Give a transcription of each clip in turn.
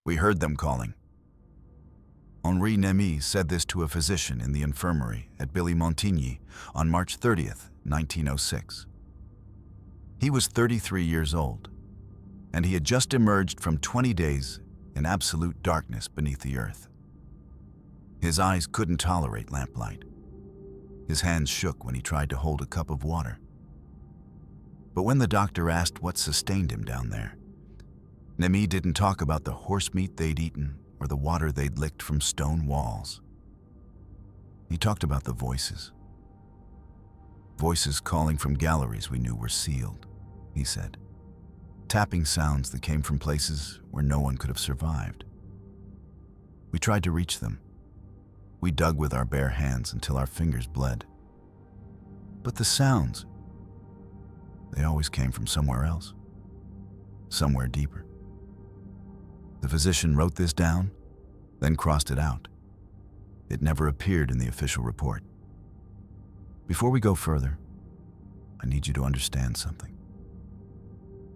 We heard them calling. Henri Nemi said this to a physician in the infirmary at Billy-Montigny on March 30th, 1906. He was 33 years old, and he had just emerged from 20 days in absolute darkness beneath the earth. His eyes couldn't tolerate lamplight. His hands shook when he tried to hold a cup of water. But when the doctor asked what sustained him down there, Nemi didn't talk about the horse meat they'd eaten or the water they'd licked from stone walls. He talked about the voices. Voices calling from galleries we knew were sealed, he said. Tapping sounds that came from places where no one could have survived. We tried to reach them. We dug with our bare hands until our fingers bled. But the sounds, they always came from somewhere else, somewhere deeper. The physician wrote this down, then crossed it out. It never appeared in the official report. Before we go further, I need you to understand something.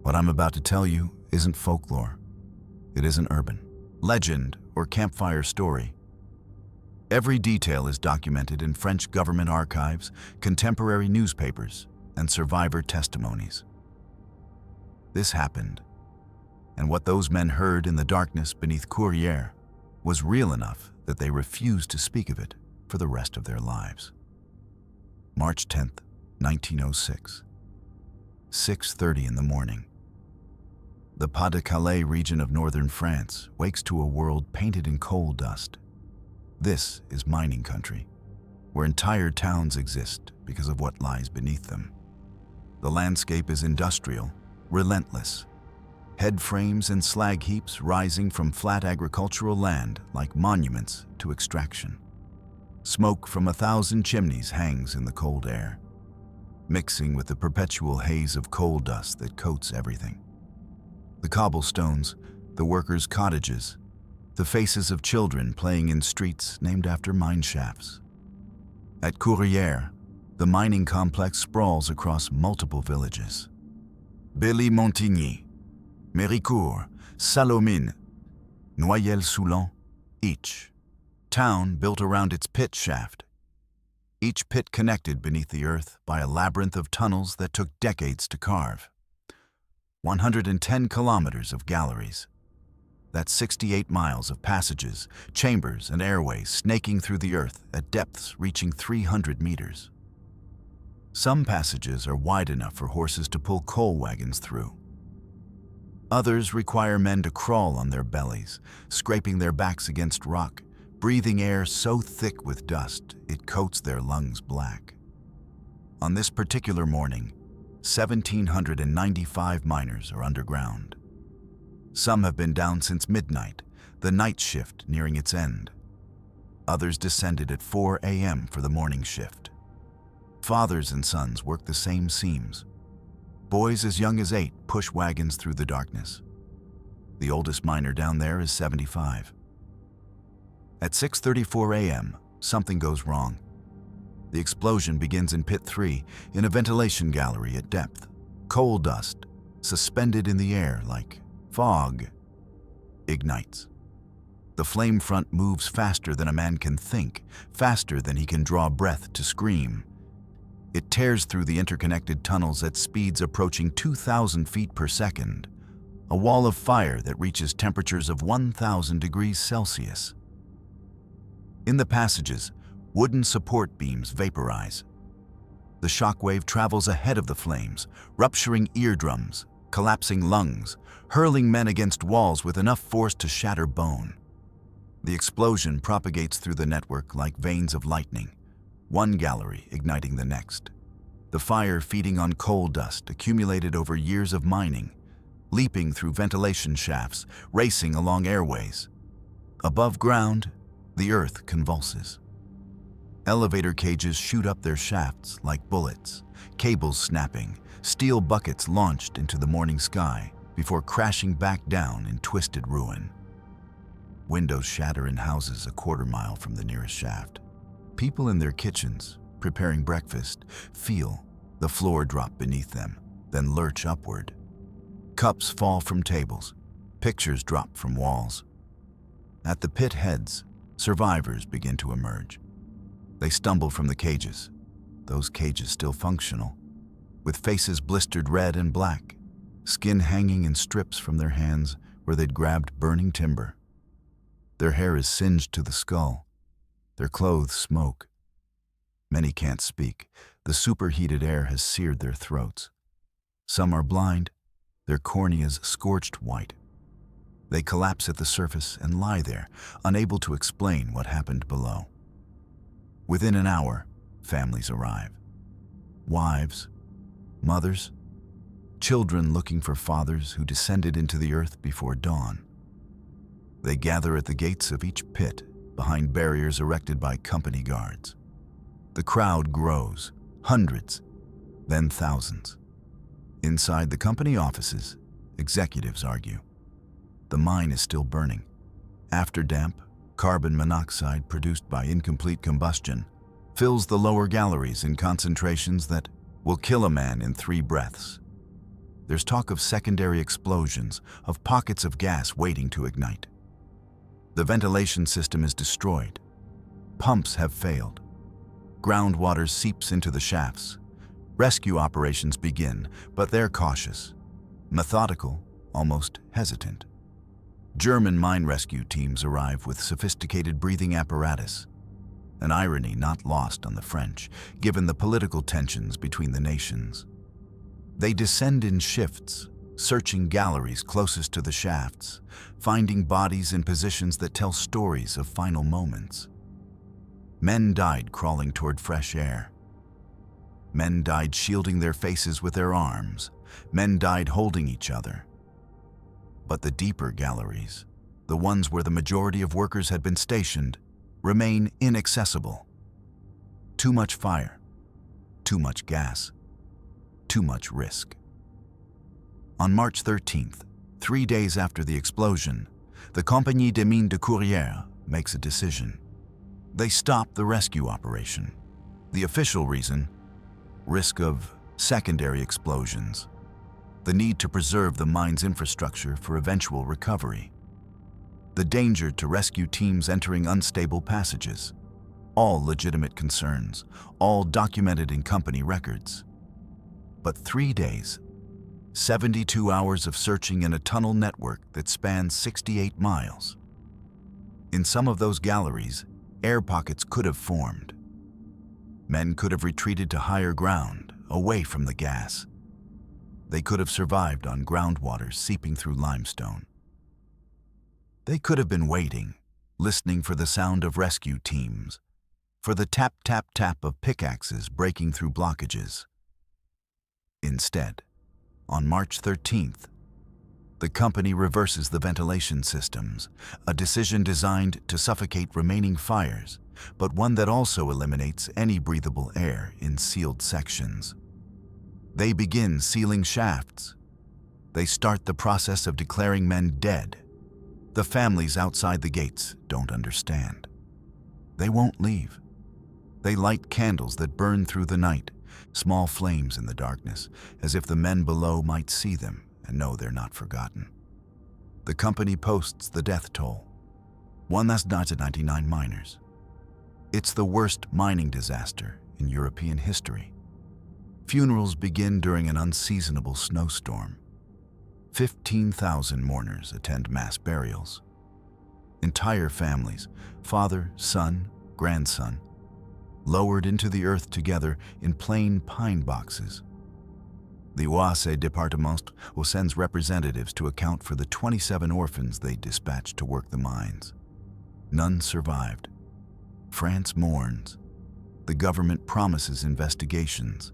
What I'm about to tell you isn't folklore. It isn't urban, legend, or campfire story. Every detail is documented in French government archives, contemporary newspapers, and survivor testimonies. This happened, and what those men heard in the darkness beneath Courrières was real enough that they refused to speak of it for the rest of their lives. March 10th, 1906, 6:30 in the morning. The Pas-de-Calais region of northern France wakes to a world painted in coal dust. This is mining country, where entire towns exist because of what lies beneath them. The landscape is industrial, relentless. Head frames and slag heaps rising from flat agricultural land like monuments to extraction. Smoke from 1,000 chimneys hangs in the cold air, mixing with the perpetual haze of coal dust that coats everything. The cobblestones, the workers' cottages, the faces of children playing in streets named after mine shafts. At Courrières, the mining complex sprawls across multiple villages. Billy-Montigny, Méricourt, Salomine, Noyelles-Soulan, each town built around its pit shaft. Each pit connected beneath the earth by a labyrinth of tunnels that took decades to carve. 110 kilometers of galleries. That's 68 miles of passages, chambers, and airways snaking through the earth at depths reaching 300 meters. Some passages are wide enough for horses to pull coal wagons through. Others require men to crawl on their bellies, scraping their backs against rock, breathing air so thick with dust it coats their lungs black. On this particular morning, 1,795 miners are underground. Some have been down since midnight, the night shift nearing its end. Others descended at 4 a.m. for the morning shift. Fathers and sons work the same seams. Boys as young as 8 push wagons through the darkness. The oldest miner down there is 75. At 6:34 a.m., something goes wrong. The explosion begins in Pit 3 in a ventilation gallery at depth. Coal dust, suspended in the air like fog, ignites. The flame front moves faster than a man can think, faster than he can draw breath to scream. It tears through the interconnected tunnels at speeds approaching 2,000 feet per second, a wall of fire that reaches temperatures of 1,000 degrees Celsius. In the passages, wooden support beams vaporize. The shockwave travels ahead of the flames, rupturing eardrums, collapsing lungs, hurling men against walls with enough force to shatter bone. The explosion propagates through the network like veins of lightning, one gallery igniting the next. The fire feeding on coal dust accumulated over years of mining, leaping through ventilation shafts, racing along airways. Above ground, the earth convulses. Elevator cages shoot up their shafts like bullets, cables snapping, steel buckets launched into the morning sky before crashing back down in twisted ruin. Windows shatter in houses a quarter-mile from the nearest shaft. People in their kitchens, preparing breakfast, feel the floor drop beneath them, then lurch upward. Cups fall from tables, pictures drop from walls, At the pit heads, survivors begin to emerge. They stumble from the cages, those cages still functional, with faces blistered red and black, skin hanging in strips from their hands where they'd grabbed burning timber. Their hair is singed to the skull. Their clothes smoke. Many can't speak. The superheated air has seared their throats. Some are blind, their corneas scorched white. They collapse at the surface and lie there, unable to explain what happened below. Within an hour, families arrive. Wives, mothers, children looking for fathers who descended into the earth before dawn. They gather at the gates of each pit, behind barriers erected by company guards. The crowd grows, hundreds, then thousands. Inside the company offices, executives argue. The mine is still burning. Afterdamp, carbon monoxide produced by incomplete combustion, fills the lower galleries in concentrations that will kill a man in 3 breaths. There's talk of secondary explosions, of pockets of gas waiting to ignite. The ventilation system is destroyed. Pumps have failed. Groundwater seeps into the shafts. Rescue operations begin, but they're cautious, methodical, almost hesitant. German mine rescue teams arrive with sophisticated breathing apparatus, an irony not lost on the French, given the political tensions between the nations. They descend in shifts, searching galleries closest to the shafts, finding bodies in positions that tell stories of final moments. Men died crawling toward fresh air. Men died shielding their faces with their arms. Men died holding each other. But the deeper galleries, the ones where the majority of workers had been stationed, remain inaccessible. Too much fire, too much gas, too much risk. On March 13th, 3 days after the explosion, the Compagnie des Mines de Courrières makes a decision. They stop the rescue operation. The official reason: risk of secondary explosions, the need to preserve the mine's infrastructure for eventual recovery, the danger to rescue teams entering unstable passages. All legitimate concerns, all documented in company records. But 3 days, 72 hours of searching in a tunnel network that spans 68 miles. In some of those galleries, air pockets could have formed. Men could have retreated to higher ground, away from the gas. They could have survived on groundwater seeping through limestone. They could have been waiting, listening for the sound of rescue teams, for the tap-tap-tap of pickaxes breaking through blockages. Instead, on March 13th, the company reverses the ventilation systems, a decision designed to suffocate remaining fires, but one that also eliminates any breathable air in sealed sections. They begin sealing shafts. They start the process of declaring men dead. The families outside the gates don't understand. They won't leave. They light candles that burn through the night, small flames in the darkness, as if the men below might see them and know they're not forgotten. The company posts the death toll: 199 miners. It's the worst mining disaster in European history. Funerals begin during an unseasonable snowstorm. 15,000 mourners attend mass burials. Entire families, father, son, grandson, lowered into the earth together in plain pine boxes. The Oise Département sends representatives to account for the 27 orphans they dispatched to work the mines. None survived. France mourns. The government promises investigations.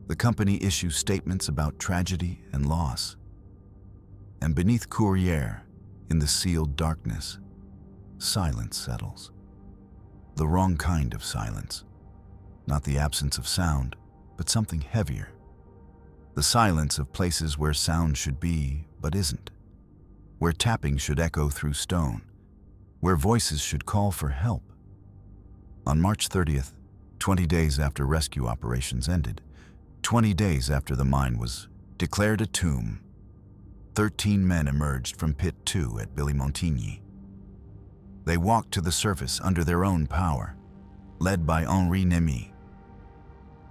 The company issues statements about tragedy and loss. And beneath Courrières, in the sealed darkness, silence settles. The wrong kind of silence. Not the absence of sound, but something heavier. The silence of places where sound should be, but isn't. Where tapping should echo through stone. Where voices should call for help. On March 30th, 20 days after rescue operations ended, 20 days after the mine was declared a tomb, 13 men emerged from Pit 2 at Billy-Montigny. They walked to the surface under their own power, led by rhythmic.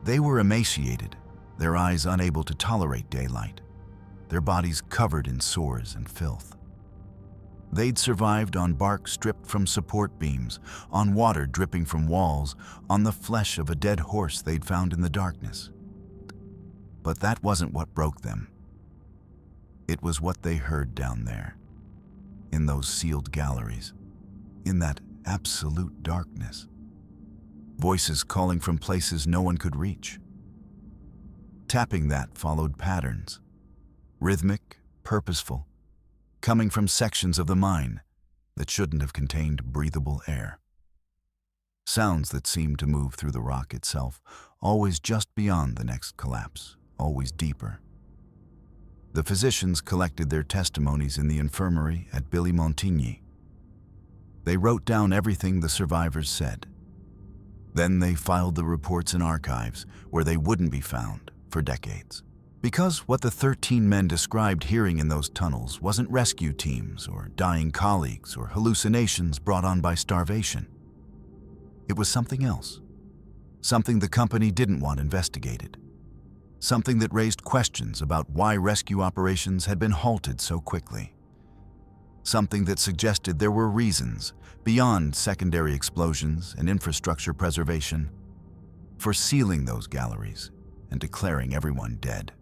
They were emaciated, their eyes unable to tolerate daylight, their bodies covered in sores and filth. They'd survived on bark stripped from support beams, on water dripping from walls, on the flesh of a dead horse they'd found in the darkness. But that wasn't what broke them. It was what they heard down there, in those sealed galleries, in that absolute darkness. Voices calling from places no one could reach. Tapping that followed patterns, rhythmic, purposeful, coming from sections of the mine that shouldn't have contained breathable air. Sounds that seemed to move through the rock itself, always just beyond the next collapse, always deeper. The physicians collected their testimonies in the infirmary at Billy-Montigny. They wrote down everything the survivors said. Then they filed the reports in archives where they wouldn't be found for decades. Because what the 13 men described hearing in those tunnels wasn't rescue teams or dying colleagues or hallucinations brought on by starvation. It was something else. Something the company didn't want investigated. Something that raised questions about why rescue operations had been halted so quickly. Something that suggested there were reasons, beyond secondary explosions and infrastructure preservation, for sealing those galleries and declaring everyone dead.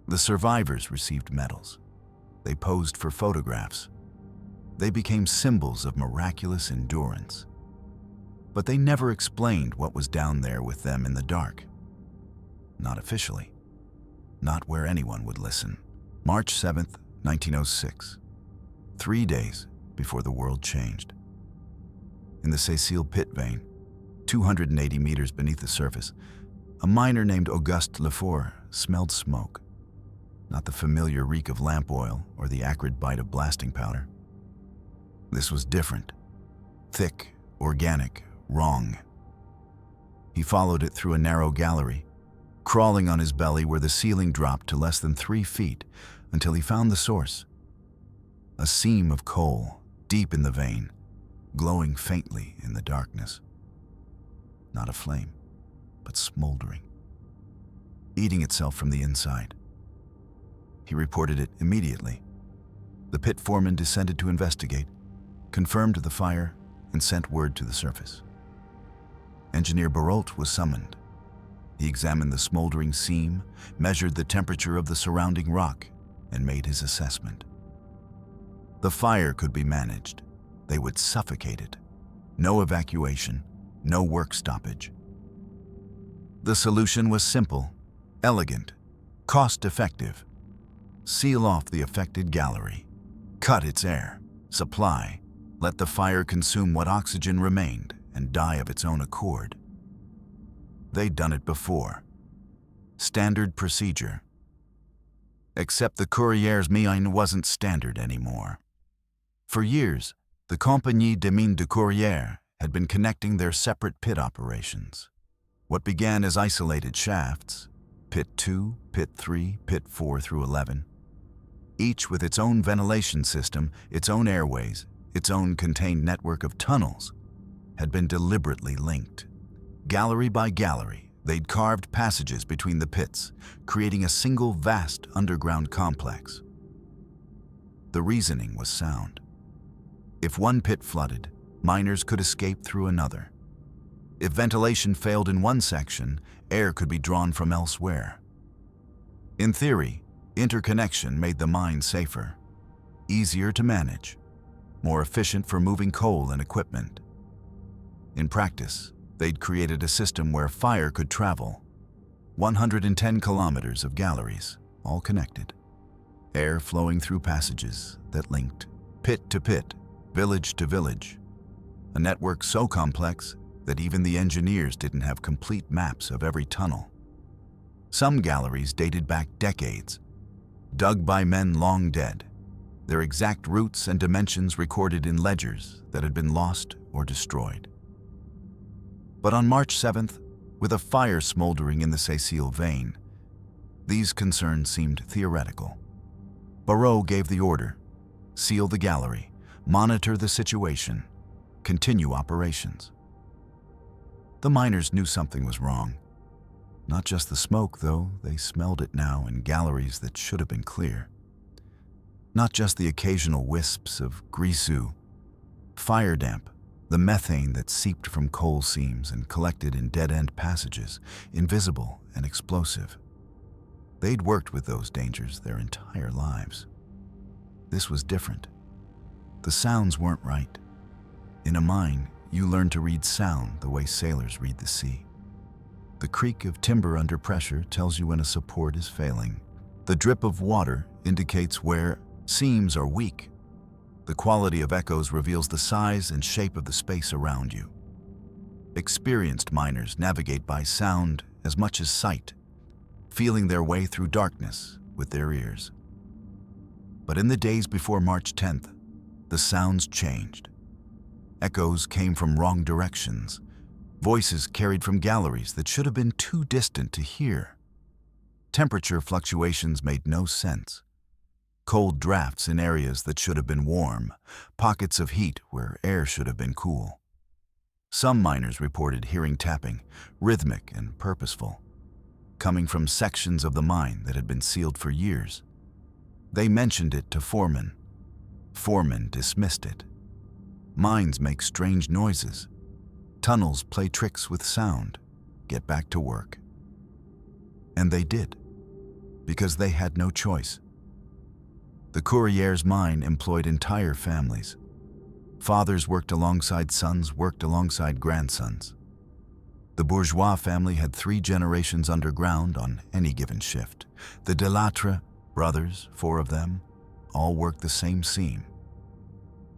The survivors received medals. They posed for photographs. They became symbols of miraculous endurance. But they never explained what was down there with them in the dark. Not officially. Not where anyone would listen. March 7th, 1906. 3 days before the world changed. In the Cécile pit vein, 280 meters beneath the surface, a miner named Auguste Lefort smelled smoke. Not the familiar reek of lamp oil or the acrid bite of blasting powder. This was different. Thick, organic, wrong. He followed it through a narrow gallery, crawling on his belly where the ceiling dropped to less than 3 feet until he found the source. A seam of coal, deep in the vein, glowing faintly in the darkness. Not a flame, but smoldering, eating itself from the inside. He reported it immediately. The pit foreman descended to investigate, confirmed the fire, and sent word to the surface. Engineer Barrault was summoned. He examined the smoldering seam, measured the temperature of the surrounding rock, and made his assessment. The fire could be managed. They would suffocate it. No evacuation, no work stoppage. The solution was simple, elegant, cost-effective. Seal off the affected gallery, cut its air, supply, let the fire consume what oxygen remained and die of its own accord. They'd done it before. Standard procedure. Except the Courrières mine wasn't standard anymore. For years, the Compagnie des Mines de Courrières had been connecting their separate pit operations. What began as isolated shafts, Pit 2, Pit 3, Pit 4 through 11, each with its own ventilation system, its own airways, its own contained network of tunnels, had been deliberately linked. Gallery by gallery, they'd carved passages between the pits, creating a single vast underground complex. The reasoning was sound. If one pit flooded, miners could escape through another. If ventilation failed in one section, air could be drawn from elsewhere. In theory, interconnection made the mine safer, easier to manage, more efficient for moving coal and equipment. In practice, they'd created a system where fire could travel. 110 kilometers of galleries, all connected. Air flowing through passages that linked pit to pit, village to village. A network so complex that even the engineers didn't have complete maps of every tunnel. Some galleries dated back decades, dug by men long dead, their exact routes and dimensions recorded in ledgers that had been lost or destroyed. But on March 7th, with a fire smoldering in the Cécile vein, these concerns seemed theoretical. Barrault gave the order, seal the gallery, monitor the situation, continue operations. The miners knew something was wrong. Not just the smoke, though, they smelled it now in galleries that should have been clear. Not just the occasional wisps of grisou, fire damp, the methane that seeped from coal seams and collected in dead-end passages, invisible and explosive. They'd worked with those dangers their entire lives. This was different. The sounds weren't right. In a mine, you learn to read sound the way sailors read the sea. The creak of timber under pressure tells you when a support is failing. The drip of water indicates where seams are weak. The quality of echoes reveals the size and shape of the space around you. Experienced miners navigate by sound as much as sight, feeling their way through darkness with their ears. But in the days before March 10th, the sounds changed. Echoes came from wrong directions. Voices carried from galleries that should have been too distant to hear. Temperature fluctuations made no sense. Cold drafts in areas that should have been warm, pockets of heat where air should have been cool. Some miners reported hearing tapping, rhythmic and purposeful, coming from sections of the mine that had been sealed for years. They mentioned it to foremen. Foremen dismissed it. Mines make strange noises. Tunnels play tricks with sound. Get back to work. And they did, because they had no choice. The Courrières mine employed entire families. Fathers worked alongside sons, worked alongside grandsons. The bourgeois family had 3 generations underground on any given shift. The Delattre brothers, 4 of them, all worked the same seam.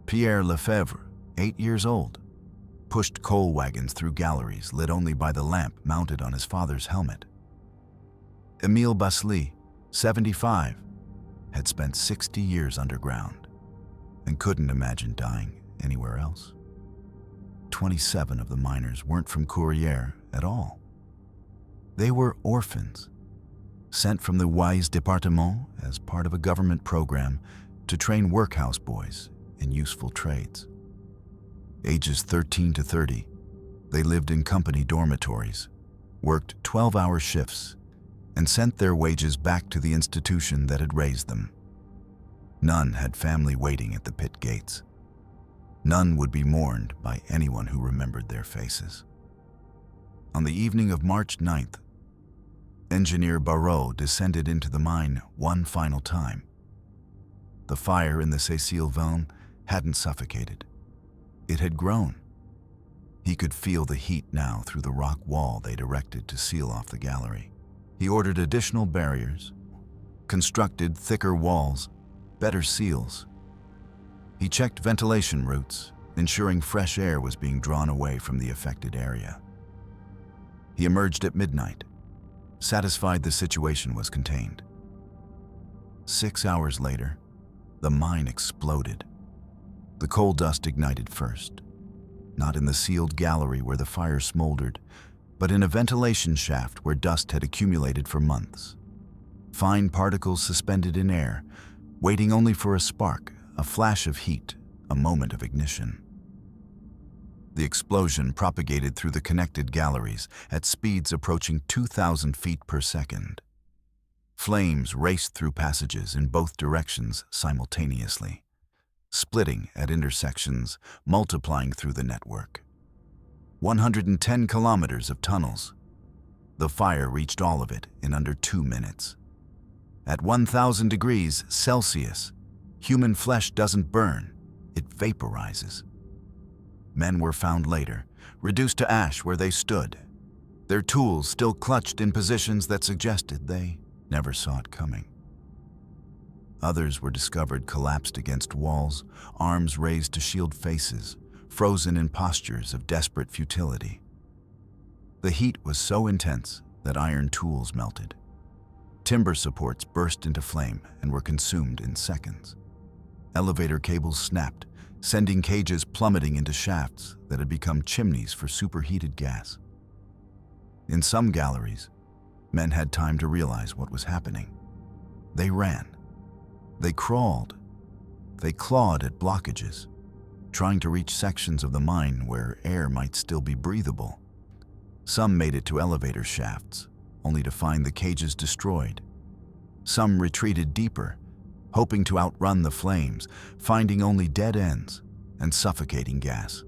Pierre Lefebvre, 8 years old, pushed coal wagons through galleries lit only by the lamp mounted on his father's helmet. Émile Basly, 75, had spent 60 years underground and couldn't imagine dying anywhere else. 27 of the miners weren't from Courrières at all. They were orphans, sent from the Oise département as part of a government program to train workhouse boys in useful trades. Ages 13 to 30, they lived in company dormitories, worked 12-hour shifts, and sent their wages back to the institution that had raised them. None had family waiting at the pit gates. None would be mourned by anyone who remembered their faces. On the evening of March 9th, Engineer Barrault descended into the mine one final time. The fire in the Cécile hadn't suffocated. It had grown. He could feel the heat now through the rock wall they'd erected to seal off the gallery. He ordered additional barriers, constructed thicker walls, better seals. He checked ventilation routes, ensuring fresh air was being drawn away from the affected area. He emerged at midnight, satisfied the situation was contained. 6 hours later, the mine exploded. The coal dust ignited first, not in the sealed gallery where the fire smoldered, but in a ventilation shaft where dust had accumulated for months. Fine particles suspended in air, waiting only for a spark, a flash of heat, a moment of ignition. The explosion propagated through the connected galleries at speeds approaching 2,000 feet per second. Flames raced through passages in both directions simultaneously, splitting at intersections, multiplying through the network. 110 kilometers of tunnels. The fire reached all of it in under 2 minutes. At 1,000 degrees Celsius, human flesh doesn't burn, it vaporizes. Men were found later, reduced to ash where they stood, their tools still clutched in positions that suggested they never saw it coming. Others were discovered collapsed against walls, arms raised to shield faces, frozen in postures of desperate futility. The heat was so intense that iron tools melted. Timber supports burst into flame and were consumed in seconds. Elevator cables snapped, sending cages plummeting into shafts that had become chimneys for superheated gas. In some galleries, men had time to realize what was happening. They ran. They crawled. They clawed at blockages, trying to reach sections of the mine where air might still be breathable. Some made it to elevator shafts, only to find the cages destroyed. Some retreated deeper, hoping to outrun the flames, finding only dead ends and suffocating gas.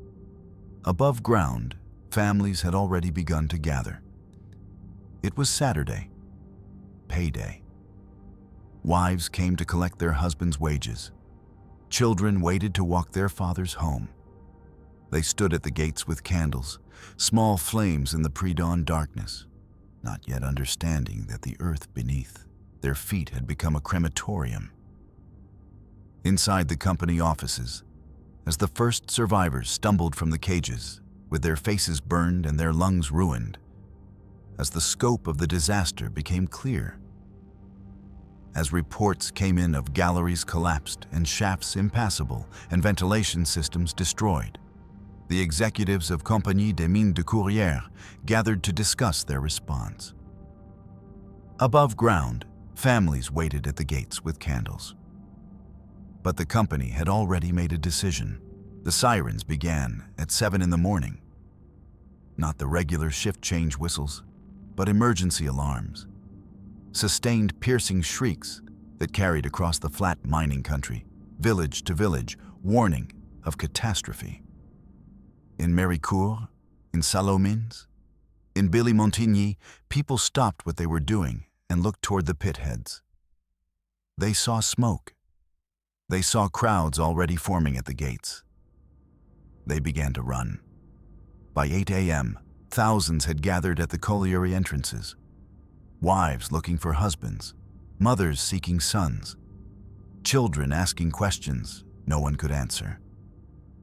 Above ground, families had already begun to gather. It was Saturday, payday. Wives came to collect their husbands' wages. Children waited to walk their fathers home. They stood at the gates with candles, small flames in the pre-dawn darkness, not yet understanding that the earth beneath their feet had become a crematorium. Inside the company offices, as the first survivors stumbled from the cages, with their faces burned and their lungs ruined, as the scope of the disaster became clear, as reports came in of galleries collapsed and shafts impassable and ventilation systems destroyed, the executives of Compagnie des Mines de Courrières gathered to discuss their response. Above ground, families waited at the gates with candles. But the company had already made a decision. The sirens began at 7 in the morning. Not the regular shift change whistles, but emergency alarms. Sustained piercing shrieks that carried across the flat mining country, village to village, warning of catastrophe. In Méricourt, in Salomines, in Billy-Montigny, people stopped what they were doing and looked toward the pit heads. They saw smoke. They saw crowds already forming at the gates. They began to run. By 8 a.m., thousands had gathered at the colliery entrances. Wives looking for husbands, mothers seeking sons, children asking questions no one could answer.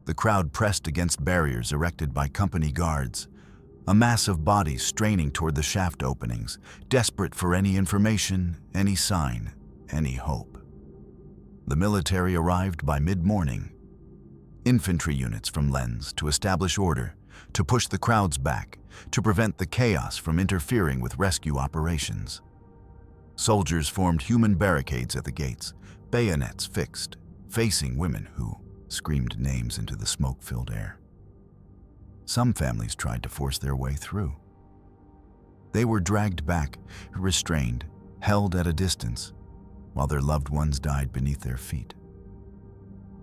The crowd pressed against barriers erected by company guards, a mass of bodies straining toward the shaft openings, desperate for any information, any sign, any hope. The military arrived by mid-morning. Infantry units from Lens to establish order, to push the crowds back, to prevent the chaos from interfering with rescue operations. Soldiers formed human barricades at the gates, bayonets fixed, facing women who screamed names into the smoke-filled air. Some families tried to force their way through. They were dragged back, restrained, held at a distance, while their loved ones died beneath their feet.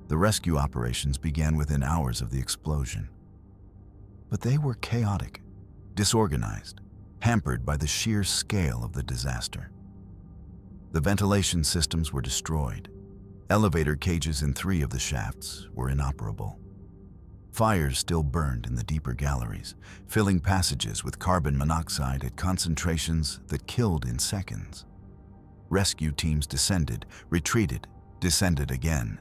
The rescue operations began within hours of the explosion. But they were chaotic, disorganized, hampered by the sheer scale of the disaster. The ventilation systems were destroyed. Elevator cages in 3 of the shafts were inoperable. Fires still burned in the deeper galleries, filling passages with carbon monoxide at concentrations that killed in seconds. Rescue teams descended, retreated, descended again.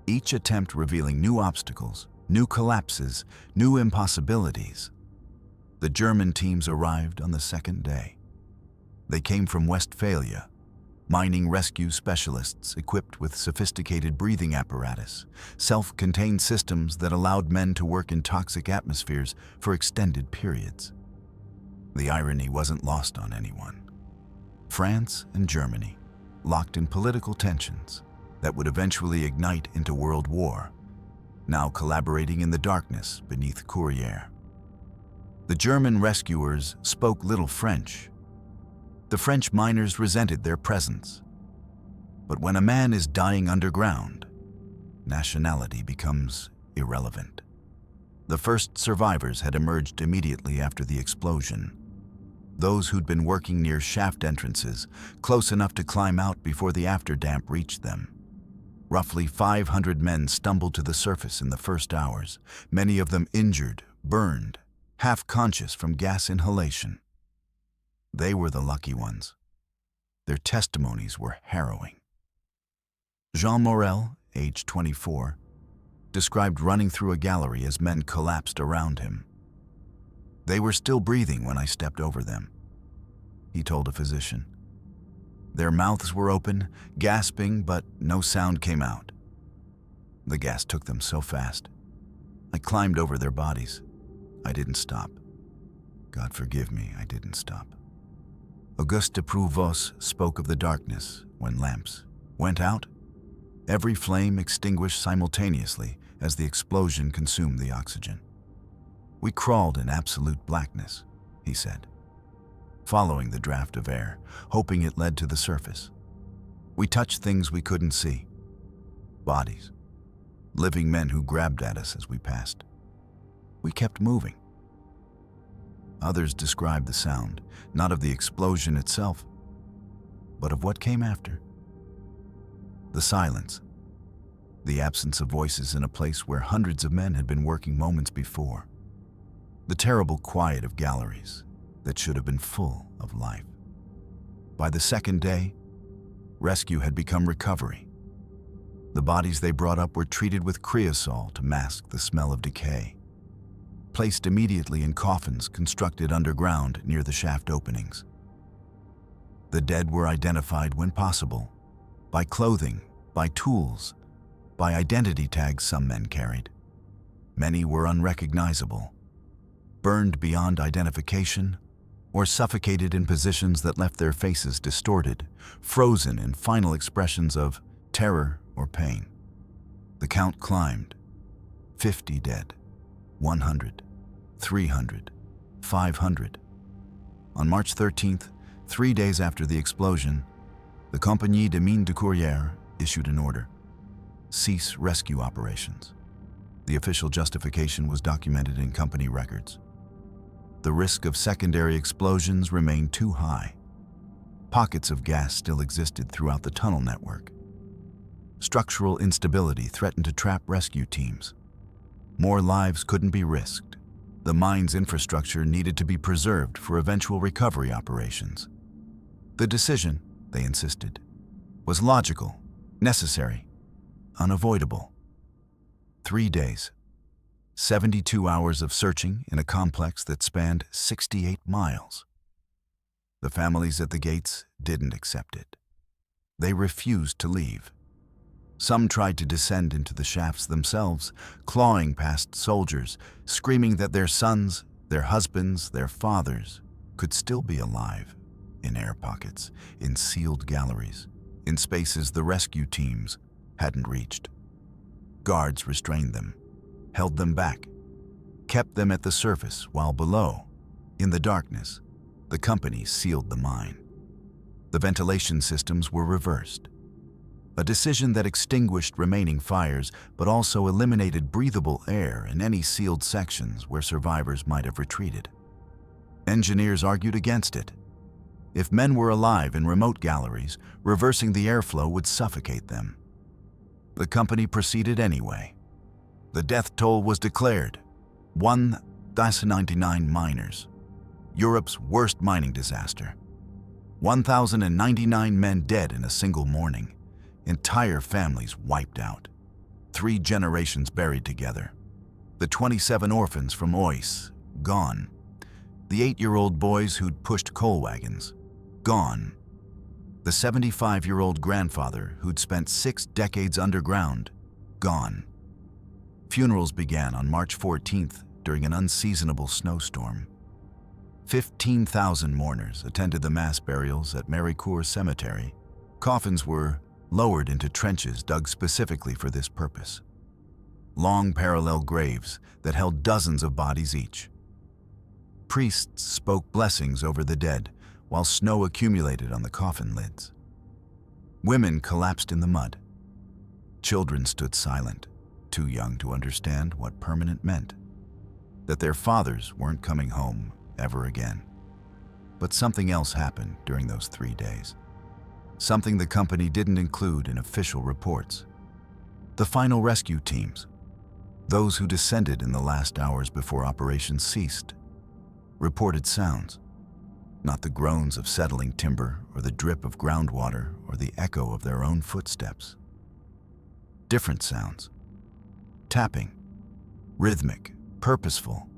Each attempt revealing new obstacles, new collapses, new impossibilities. The German teams arrived on the second day. They came from Westphalia, mining rescue specialists equipped with sophisticated breathing apparatus, self-contained systems that allowed men to work in toxic atmospheres for extended periods. The irony wasn't lost on anyone. France and Germany, locked in political tensions that would eventually ignite into world war, now collaborating in the darkness beneath Courrières. The German rescuers spoke little French. The French miners resented their presence. But when a man is dying underground, nationality becomes irrelevant. The first survivors had emerged immediately after the explosion. Those who'd been working near shaft entrances, close enough to climb out before the afterdamp reached them. Roughly 500 men stumbled to the surface in the first hours, many of them injured, burned, half-conscious from gas inhalation. They were the lucky ones. Their testimonies were harrowing. Jean Morel, age 24, described running through a gallery as men collapsed around him. They were still breathing when I stepped over them, he told a physician. Their mouths were open, gasping, but no sound came out. The gas took them so fast. I climbed over their bodies. I didn't stop. God forgive me, I didn't stop. Auguste de Prouvos spoke of the darkness when lamps went out. Every flame extinguished simultaneously as the explosion consumed the oxygen. "We crawled in absolute blackness," he said, following the draft of air, hoping it led to the surface. "We touched things we couldn't see. Bodies. Living men who grabbed at us as we passed. We kept moving." Others described the sound, not of the explosion itself, but of what came after. The silence. The absence of voices in a place where hundreds of men had been working moments before. The terrible quiet of galleries that should have been full of life. By the second day, rescue had become recovery. The bodies they brought up were treated with creosol to mask the smell of decay, placed immediately in coffins constructed underground near the shaft openings. The dead were identified when possible, by clothing, by tools, by identity tags some men carried. Many were unrecognizable, burned beyond identification, or suffocated in positions that left their faces distorted, frozen in final expressions of terror or pain. The count climbed. 50 dead, 100, 300, 500. On March 13th, 3 days after the explosion, the Compagnie des Mines de Courrières issued an order: cease rescue operations. The official justification was documented in company records. The risk of secondary explosions remained too high. Pockets of gas still existed throughout the tunnel network. Structural instability threatened to trap rescue teams. More lives couldn't be risked. The mine's infrastructure needed to be preserved for eventual recovery operations. The decision, they insisted, was logical, necessary, unavoidable. 3 days, 72 hours of searching in a complex that spanned 68 miles. The families at the gates didn't accept it. They refused to leave. Some tried to descend into the shafts themselves, clawing past soldiers, screaming that their sons, their husbands, their fathers could still be alive, in air pockets, in sealed galleries, in spaces the rescue teams hadn't reached. Guards restrained them, held them back, kept them at the surface while below, in the darkness, the company sealed the mine. The ventilation systems were reversed. A decision that extinguished remaining fires but also eliminated breathable air in any sealed sections where survivors might have retreated. Engineers argued against it. If men were alive in remote galleries, reversing the airflow would suffocate them. The company proceeded anyway. The death toll was declared: 1,099 miners. Europe's worst mining disaster. 1,099 men dead in a single morning. Entire families wiped out. 3 generations buried together. The 27 orphans from Ois, gone. The 8-year-old boys who'd pushed coal wagons, gone. The 75-year-old grandfather who'd spent 6 decades underground, gone. Funerals began on March 14th during an unseasonable snowstorm. 15,000 mourners attended the mass burials at Maricourt Cemetery. Coffins were lowered into trenches dug specifically for this purpose. Long parallel graves that held dozens of bodies each. Priests spoke blessings over the dead while snow accumulated on the coffin lids. Women collapsed in the mud. Children stood silent, too young to understand what permanent meant. That their fathers weren't coming home ever again. But something else happened during those 3 days. Something the company didn't include in official reports. The final rescue teams, those who descended in the last hours before operations ceased, reported sounds, not the groans of settling timber or the drip of groundwater or the echo of their own footsteps. Different sounds. Tapping, rhythmic, purposeful,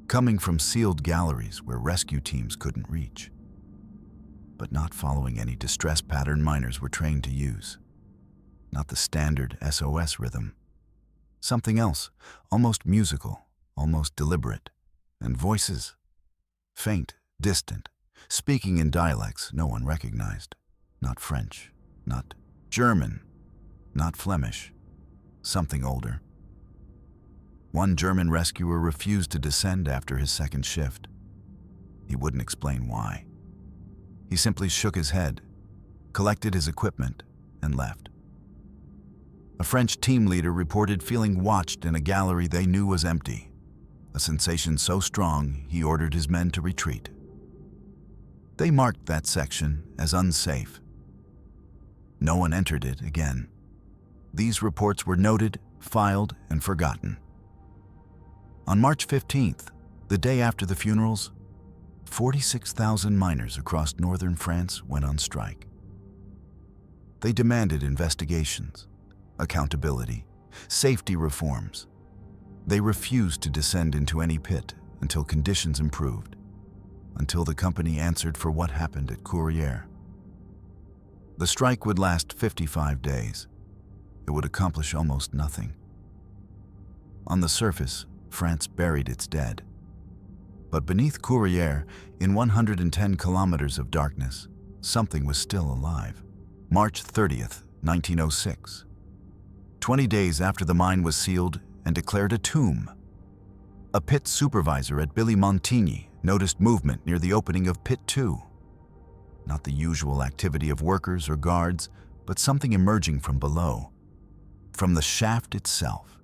coming from sealed galleries where rescue teams couldn't reach, but not following any distress pattern miners were trained to use. Not the standard SOS rhythm. Something else, almost musical, almost deliberate. And voices, faint, distant, speaking in dialects no one recognized. Not French, not German, not Flemish. Something older, One German rescuer refused to descend after his second shift. He wouldn't explain why. He simply shook his head, collected his equipment, and left. A French team leader reported feeling watched in a gallery they knew was empty, a sensation so strong he ordered his men to retreat. They marked that section as unsafe. No one entered it again. These reports were noted, filed, and forgotten. On March 15th, the day after the funerals, 46,000 miners across northern France went on strike. They demanded investigations, accountability, safety reforms. They refused to descend into any pit until conditions improved, until the company answered for what happened at Courrières. The strike would last 55 days. It would accomplish almost nothing. On the surface, France buried its dead. But beneath Courrières, in 110 kilometers of darkness, something was still alive. March 30th, 1906. 20 days after the mine was sealed and declared a tomb. A pit supervisor at Billy-Montigny noticed movement near the opening of Pit 2. Not the usual activity of workers or guards, but something emerging from below, from the shaft itself.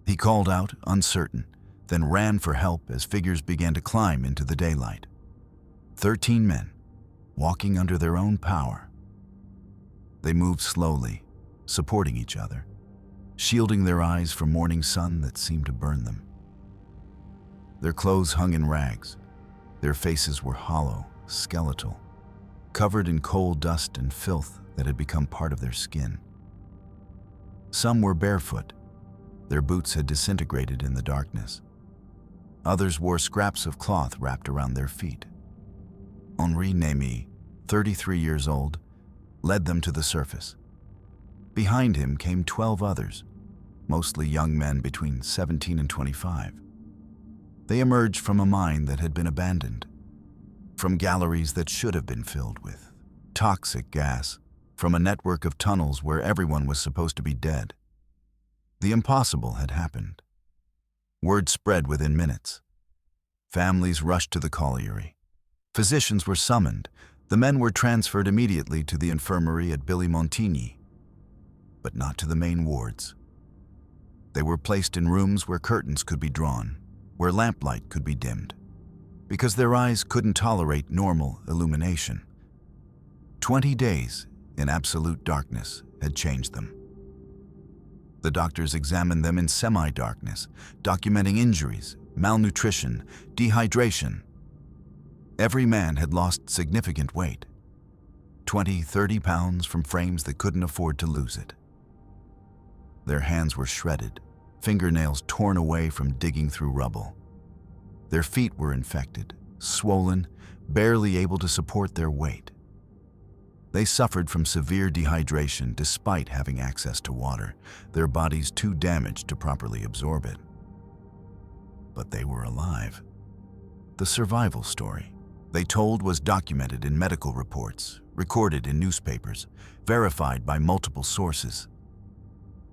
He called out, uncertain, then ran for help as figures began to climb into the daylight. 13 men, walking under their own power. They moved slowly, supporting each other, shielding their eyes from morning sun that seemed to burn them. Their clothes hung in rags. Their faces were hollow, skeletal, covered in coal dust and filth that had become part of their skin. Some were barefoot. Their boots had disintegrated in the darkness. Others wore scraps of cloth wrapped around their feet. Henri Némy, 33 years old, led them to the surface. Behind him came 12 others, mostly young men between 17 and 25. They emerged from a mine that had been abandoned, from galleries that should have been filled with toxic gas, from a network of tunnels where everyone was supposed to be dead. The impossible had happened. Word spread within minutes. Families rushed to the colliery. Physicians were summoned. The men were transferred immediately to the infirmary at Billy-Montigny, but not to the main wards. They were placed in rooms where curtains could be drawn, where lamplight could be dimmed, because their eyes couldn't tolerate normal illumination. 20 days in absolute darkness had changed them. The doctors examined them in semi-darkness, documenting injuries, malnutrition, dehydration. Every man had lost significant weight, 20-30 pounds from frames that couldn't afford to lose it. Their hands were shredded, fingernails torn away from digging through rubble. Their feet were infected, swollen, barely able to support their weight. They suffered from severe dehydration despite having access to water, their bodies too damaged to properly absorb it. But they were alive. The survival story they told was documented in medical reports, recorded in newspapers, verified by multiple sources.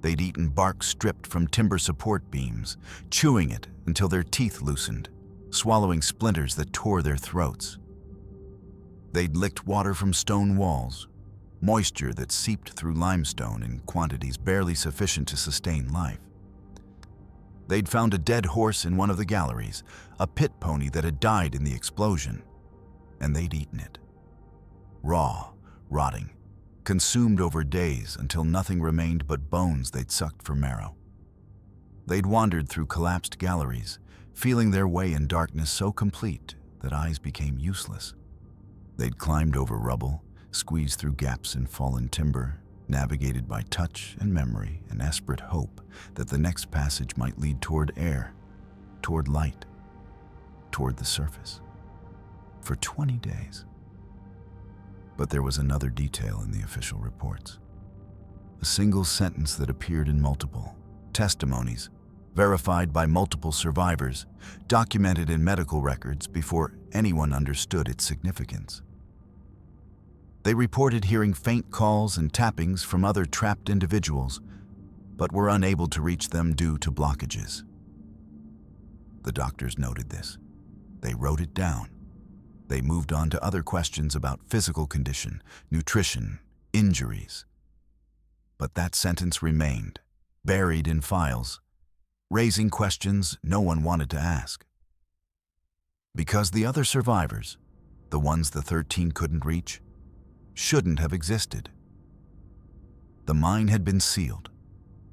They'd eaten bark stripped from timber support beams, chewing it until their teeth loosened, swallowing splinters that tore their throats. They'd licked water from stone walls, moisture that seeped through limestone in quantities barely sufficient to sustain life. They'd found a dead horse in one of the galleries, a pit pony that had died in the explosion, and they'd eaten it. Raw, rotting, consumed over days until nothing remained but bones they'd sucked for marrow. They'd wandered through collapsed galleries, feeling their way in darkness so complete that eyes became useless. They'd climbed over rubble, squeezed through gaps in fallen timber, navigated by touch and memory and desperate hope that the next passage might lead toward air, toward light, toward the surface. For 20 days. But there was another detail in the official reports. A single sentence that appeared in multiple testimonies, verified by multiple survivors, documented in medical records before anyone understood its significance. They reported hearing faint calls and tappings from other trapped individuals, but were unable to reach them due to blockages. The doctors noted this. They wrote it down. They moved on to other questions about physical condition, nutrition, injuries. But that sentence remained, buried in files, raising questions no one wanted to ask. Because the other survivors, the ones the 13 couldn't reach, shouldn't have existed. The mine had been sealed,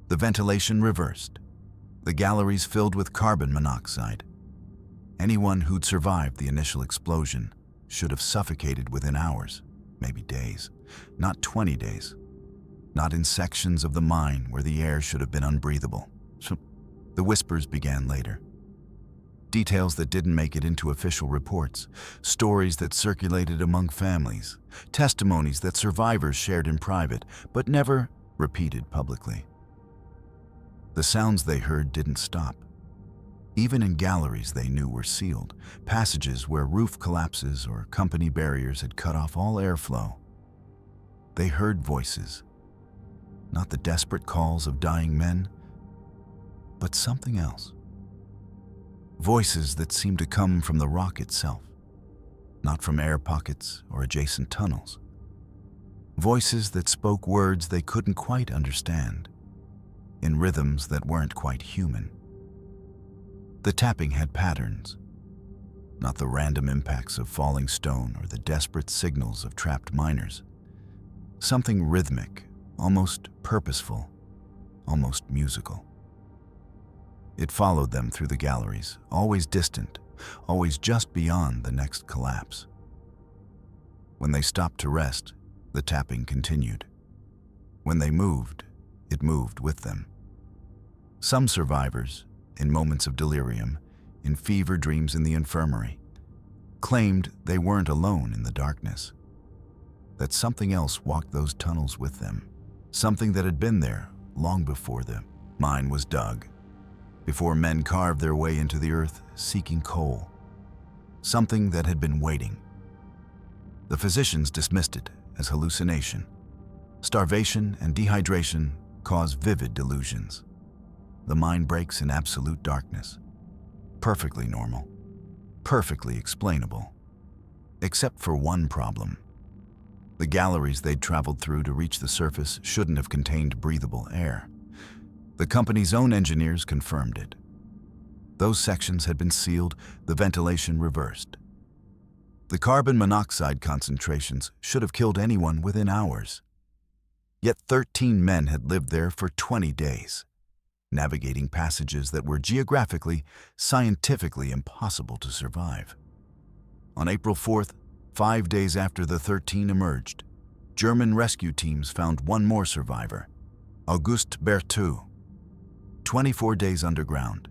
the ventilation reversed, the galleries filled with carbon monoxide. Anyone who'd survived the initial explosion should have suffocated within hours, maybe days, not 20 days. Not in sections of the mine where the air should have been unbreathable. So the whispers began later. Details that didn't make it into official reports, stories that circulated among families, testimonies that survivors shared in private, but never repeated publicly. The sounds they heard didn't stop. Even in galleries they knew were sealed, passages where roof collapses or company barriers had cut off all airflow. They heard voices. Not the desperate calls of dying men, but something else. Voices that seemed to come from the rock itself, not from air pockets or adjacent tunnels. Voices that spoke words they couldn't quite understand, in rhythms that weren't quite human. The tapping had patterns, not the random impacts of falling stone or the desperate signals of trapped miners. Something rhythmic, almost purposeful, almost musical. It followed them through the galleries, always distant, always just beyond the next collapse. When they stopped to rest, the tapping continued. When they moved, it moved with them. Some survivors, in moments of delirium, in fever dreams in the infirmary, claimed they weren't alone in the darkness, that something else walked those tunnels with them, something that had been there long before the mine was dug, before men carved their way into the earth seeking coal, something that had been waiting. The physicians dismissed it as hallucination. Starvation and dehydration cause vivid delusions. The mind breaks in absolute darkness. Perfectly normal, perfectly explainable, except for one problem. The galleries they'd traveled through to reach the surface shouldn't have contained breathable air. The company's own engineers confirmed it. Those sections had been sealed, the ventilation reversed. The carbon monoxide concentrations should have killed anyone within hours. Yet 13 men had lived there for 20 days, navigating passages that were geographically, scientifically impossible to survive. On April 4th, 5 days after the 13 emerged, German rescue teams found one more survivor, August Berthoud. 24 days underground,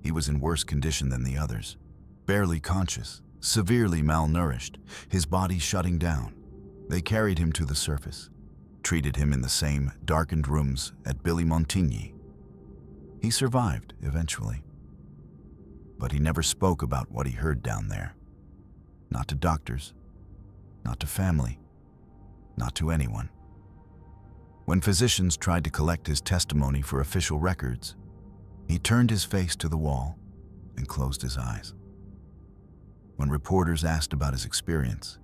he was in worse condition than the others, barely conscious, severely malnourished, his body shutting down. They carried him to the surface, treated him in the same darkened rooms at Billy-Montigny. He survived eventually, but he never spoke about what he heard down there. Not to doctors, not to family, not to anyone. When physicians tried to collect his testimony for official records, he turned his face to the wall and closed his eyes. When reporters asked about his experience,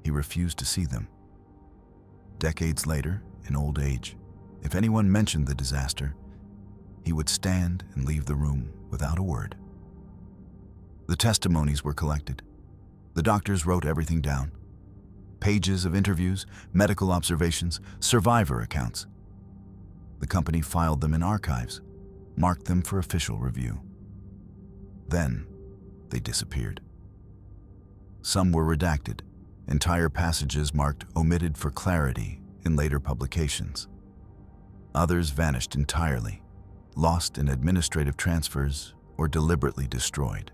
he refused to see them. Decades later, in old age, if anyone mentioned the disaster, he would stand and leave the room without a word. The testimonies were collected. The doctors wrote everything down. Pages of interviews, medical observations, survivor accounts. The company filed them in archives, marked them for official review. Then, they disappeared. Some were redacted, entire passages marked omitted for clarity in later publications. Others vanished entirely, lost in administrative transfers or deliberately destroyed.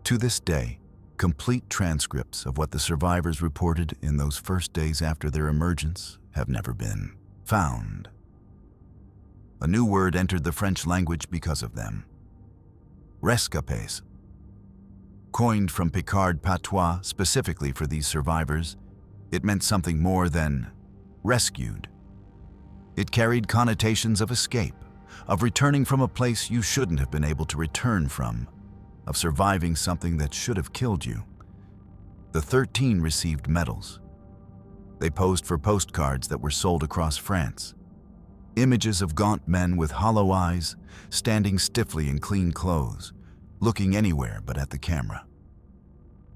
To this day, complete transcripts of what the survivors reported in those first days after their emergence have never been found. A new word entered the French language because of them. Rescapés. Coined from Picard patois specifically for these survivors, it meant something more than rescued. It carried connotations of escape, of returning from a place you shouldn't have been able to return from, of surviving something that should have killed you. The 13 received medals. They posed for postcards that were sold across France. Images of gaunt men with hollow eyes, standing stiffly in clean clothes, looking anywhere but at the camera.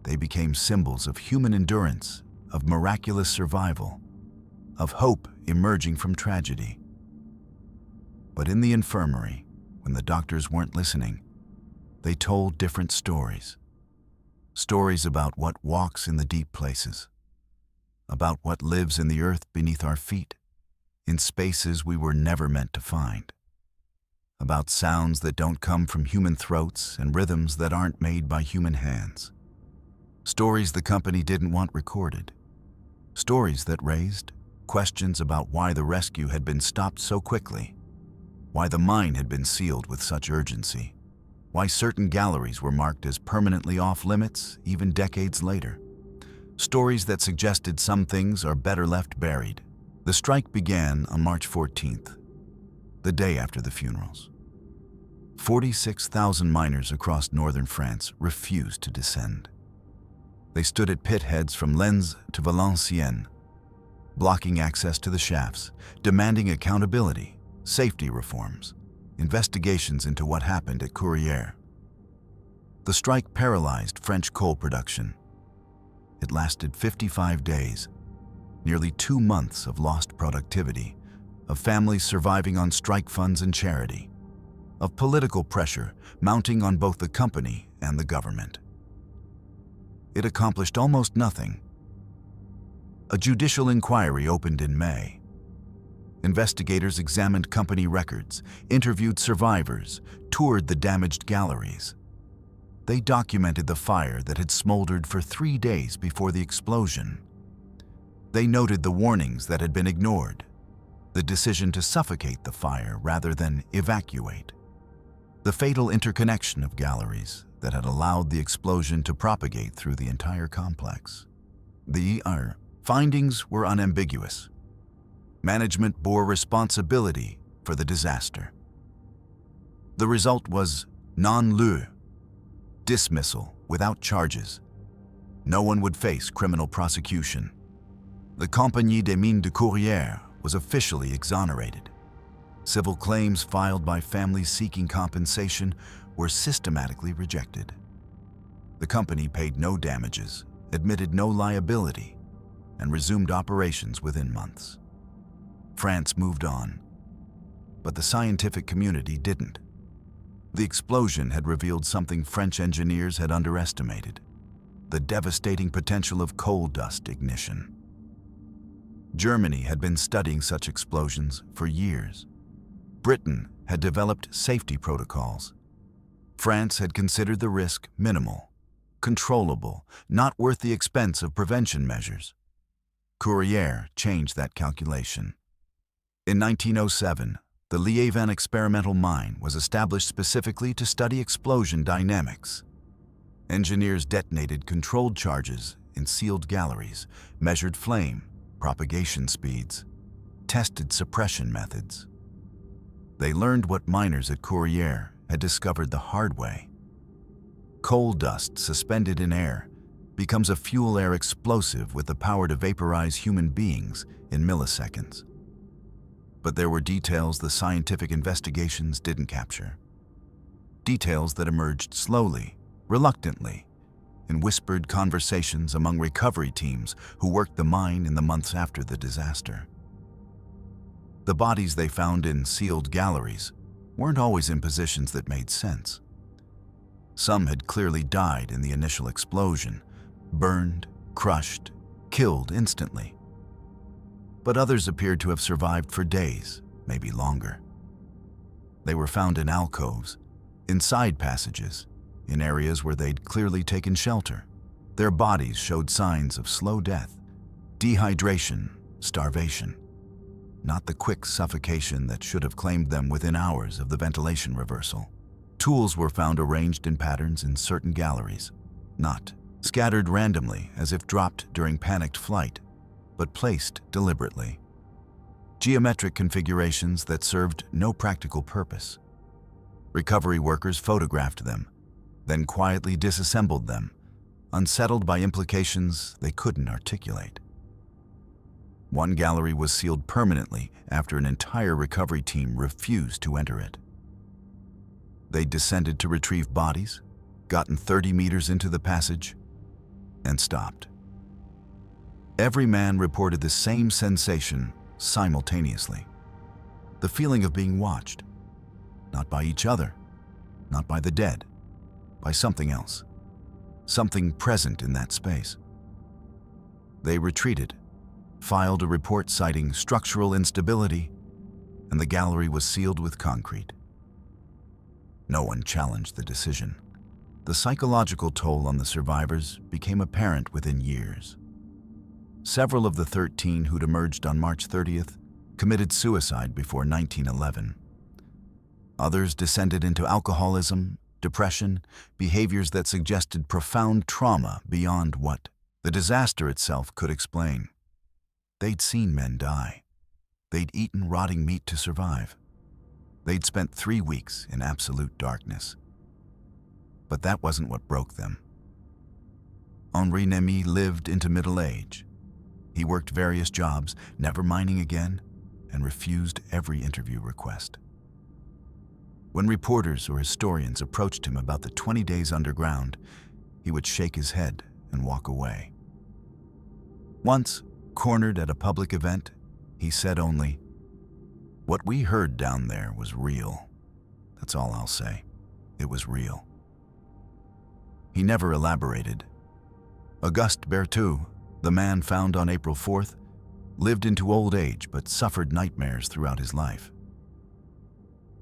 They became symbols of human endurance, of miraculous survival, of hope emerging from tragedy. But in the infirmary, when the doctors weren't listening, they told different stories. Stories about what walks in the deep places, about what lives in the earth beneath our feet, in spaces we were never meant to find, about sounds that don't come from human throats and rhythms that aren't made by human hands. Stories the company didn't want recorded. Stories that raised questions about why the rescue had been stopped so quickly, why the mine had been sealed with such urgency, why certain galleries were marked as permanently off-limits even decades later. Stories that suggested some things are better left buried. The strike began on March 14th, the day after the funerals. 46,000 miners across northern France refused to descend. They stood at pit heads from Lens to Valenciennes, blocking access to the shafts, demanding accountability, safety reforms, investigations into what happened at Courrières. The strike paralyzed French coal production. It lasted 55 days, nearly 2 months of lost productivity, of families surviving on strike funds and charity, of political pressure mounting on both the company and the government. It accomplished almost nothing. A judicial inquiry opened in May. Investigators examined company records, interviewed survivors, toured the damaged galleries. They documented the fire that had smoldered for 3 days before the explosion. They noted the warnings that had been ignored, the decision to suffocate the fire rather than evacuate, the fatal interconnection of galleries that had allowed the explosion to propagate through the entire complex. The findings were unambiguous. Management bore responsibility for the disaster. The result was non-lieu, dismissal without charges. No one would face criminal prosecution. The Compagnie des Mines de Courrières was officially exonerated. Civil claims filed by families seeking compensation were systematically rejected. The company paid no damages, admitted no liability, and resumed operations within months. France moved on, but the scientific community didn't. The explosion had revealed something French engineers had underestimated: the devastating potential of coal dust ignition. Germany had been studying such explosions for years. Britain had developed safety protocols. France had considered the risk minimal, controllable, not worth the expense of prevention measures. Courrières changed that calculation. In 1907, the Liévin experimental mine was established specifically to study explosion dynamics. Engineers detonated controlled charges in sealed galleries, measured flame, propagation speeds, tested suppression methods. They learned what miners at Courrières had discovered the hard way. Coal dust suspended in air becomes a fuel-air explosive with the power to vaporize human beings in milliseconds. But there were details the scientific investigations didn't capture. Details that emerged slowly, reluctantly, in whispered conversations among recovery teams who worked the mine in the months after the disaster. The bodies they found in sealed galleries weren't always in positions that made sense. Some had clearly died in the initial explosion, burned, crushed, killed instantly. But others appeared to have survived for days, maybe longer. They were found in alcoves, in side passages, in areas where they'd clearly taken shelter. Their bodies showed signs of slow death, dehydration, starvation, not the quick suffocation that should have claimed them within hours of the ventilation reversal. Tools were found arranged in patterns in certain galleries, not scattered randomly as if dropped during panicked flight, but placed deliberately. geometric configurations that served no practical purpose. Recovery workers photographed them, then quietly disassembled them, unsettled by implications they couldn't articulate. One gallery was sealed permanently after an entire recovery team refused to enter it. They descended to retrieve bodies, gotten 30 meters into the passage, and stopped. Every man reported the same sensation simultaneously. The feeling of being watched, not by each other, not by the dead, by something else, something present in that space. They retreated, filed a report citing structural instability, and the gallery was sealed with concrete. No one challenged the decision. The psychological toll on the survivors became apparent within years. Several of the 13 who'd emerged on March 30th committed suicide before 1911. Others descended into alcoholism, depression, behaviors that suggested profound trauma beyond what the disaster itself could explain. They'd seen men die. They'd eaten rotting meat to survive. They'd spent 3 weeks in absolute darkness. But that wasn't what broke them. Henri Nemi lived into middle age. He worked various jobs, never mining again, and refused every interview request. When reporters or historians approached him about the 20 days underground, he would shake his head and walk away. Once, cornered at a public event, he said only, "What we heard down there was real. That's all I'll say. It was real." He never elaborated. Auguste Berthoud, the man found on April 4th, lived into old age but suffered nightmares throughout his life.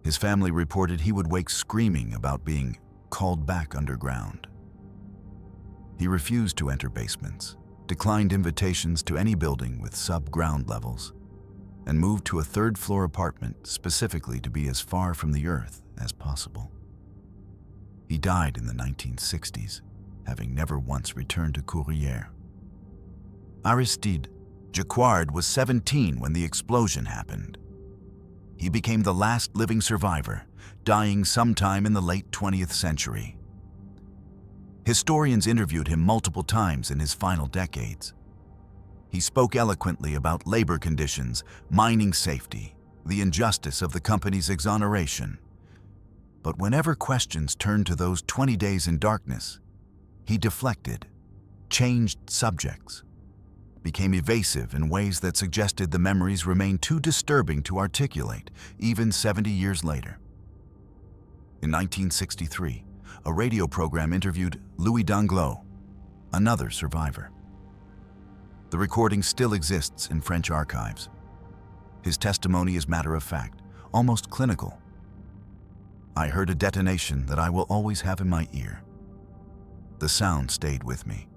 His family reported he would wake screaming about being called back underground. He refused to enter basements, declined invitations to any building with sub-ground levels, and moved to a third-floor apartment specifically to be as far from the earth as possible. He died in the 1960s, having never once returned to Courrières. Aristide Jacquard was 17 when the explosion happened. He became the last living survivor, dying sometime in the late 20th century. Historians interviewed him multiple times in his final decades. He spoke eloquently about labor conditions, mining safety, the injustice of the company's exoneration. But whenever questions turned to those 20 days in darkness, he deflected, changed subjects, became evasive in ways that suggested the memories remained too disturbing to articulate, even 70 years later. In 1963, a radio program interviewed Louis Danglot, another survivor. The recording still exists in French archives. His testimony is matter-of-fact, almost clinical. "I heard a detonation that I will always have in my ear. The sound stayed with me."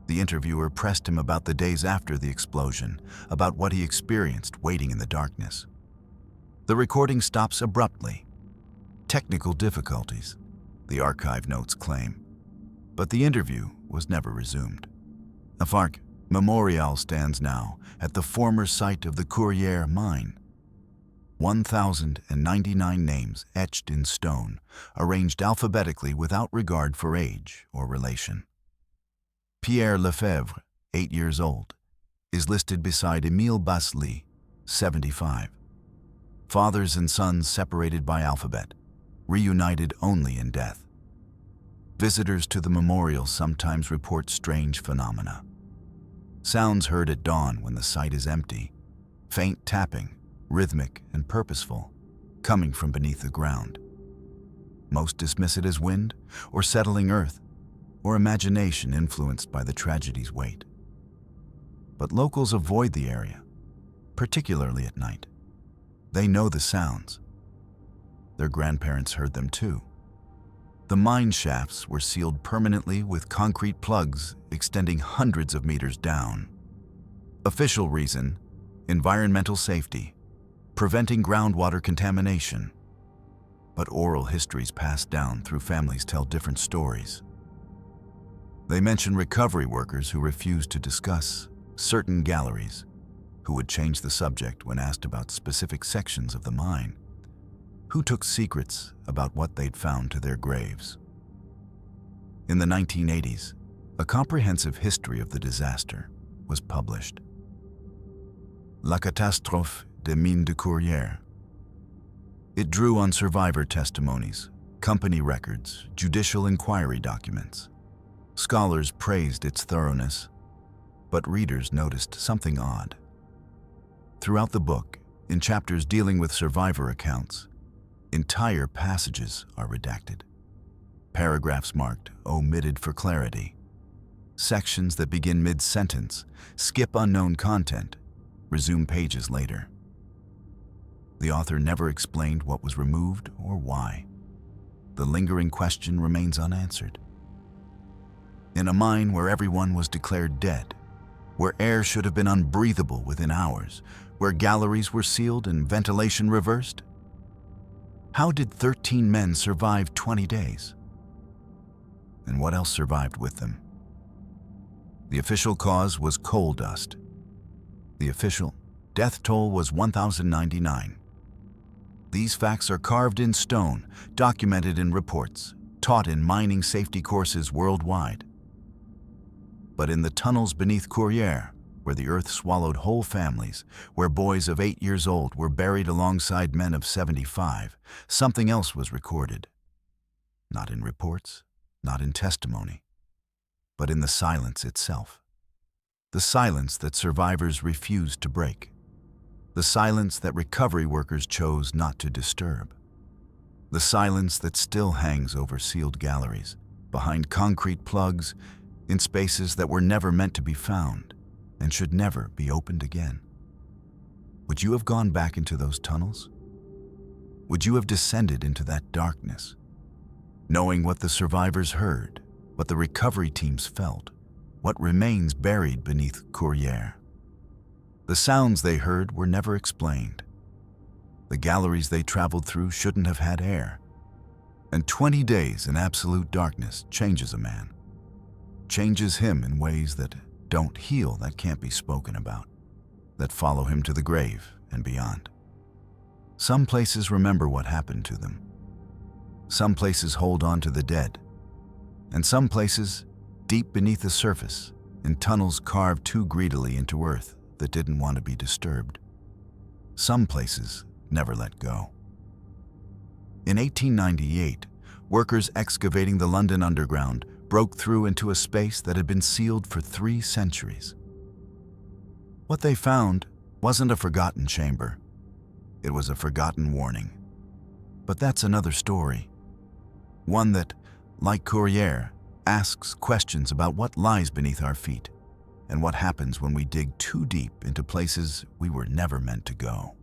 The interviewer pressed him about the days after the explosion, about what he experienced waiting in the darkness. The recording stops abruptly. Technical difficulties, the archive notes claim. But the interview was never resumed. A FARC memorial stands now at the former site of the Courrières mine. 1,099 names etched in stone, arranged alphabetically without regard for age or relation. Pierre Lefebvre, 8 years old, is listed beside Émile Basly, 75. Fathers and sons separated by alphabet, reunited only in death. Visitors to the memorial sometimes report strange phenomena. Sounds heard at dawn when the site is empty, faint tapping, rhythmic and purposeful, coming from beneath the ground. Most dismiss it as wind or settling earth, or imagination influenced by the tragedy's weight. But locals avoid the area, particularly at night. They know the sounds. Their grandparents heard them too. The mine shafts were sealed permanently with concrete plugs extending hundreds of meters down. Official reason: environmental safety, preventing groundwater contamination. But oral histories passed down through families tell different stories. They mention recovery workers who refused to discuss certain galleries, who would change the subject when asked about specific sections of the mine, who took secrets about what they'd found to their graves. In the 1980s, a comprehensive history of the disaster was published. La catastrophe des mines de Courrières. It drew on survivor testimonies, company records, judicial inquiry documents. Scholars praised its thoroughness, but readers noticed something odd. Throughout the book, in chapters dealing with survivor accounts, entire passages are redacted. Paragraphs marked omitted for clarity. Sections that begin mid-sentence skip unknown content, resume pages later. The author never explained what was removed or why. The lingering question remains unanswered. In a mine where everyone was declared dead, where air should have been unbreathable within hours, where galleries were sealed and ventilation reversed, how did 13 men survive 20 days? And what else survived with them? The official cause was coal dust. The official death toll was 1,099. These facts are carved in stone, documented in reports, taught in mining safety courses worldwide. But in the tunnels beneath Courrières, where the earth swallowed whole families, where boys of 8 years old were buried alongside men of 75, something else was recorded. Not in reports, not in testimony, but in the silence itself. The silence that survivors refused to break. The silence that recovery workers chose not to disturb. The silence that still hangs over sealed galleries, behind concrete plugs, in spaces that were never meant to be found and should never be opened again. Would you have gone back into those tunnels? Would you have descended into that darkness, knowing what the survivors heard, what the recovery teams felt, what remains buried beneath Courrières? The sounds they heard were never explained. The galleries they traveled through shouldn't have had air. And 20 days in absolute darkness changes a man. Changes him in ways that don't heal, that can't be spoken about, that follow him to the grave and beyond. Some places remember what happened to them. Some places hold on to the dead. And some places, deep beneath the surface, in tunnels carved too greedily into earth that didn't want to be disturbed. Some places never let go. In 1898, workers excavating the London Underground broke through into a space that had been sealed for 3 centuries. What they found wasn't a forgotten chamber. It was a forgotten warning. But that's another story. One that, like Courrières, asks questions about what lies beneath our feet and what happens when we dig too deep into places we were never meant to go.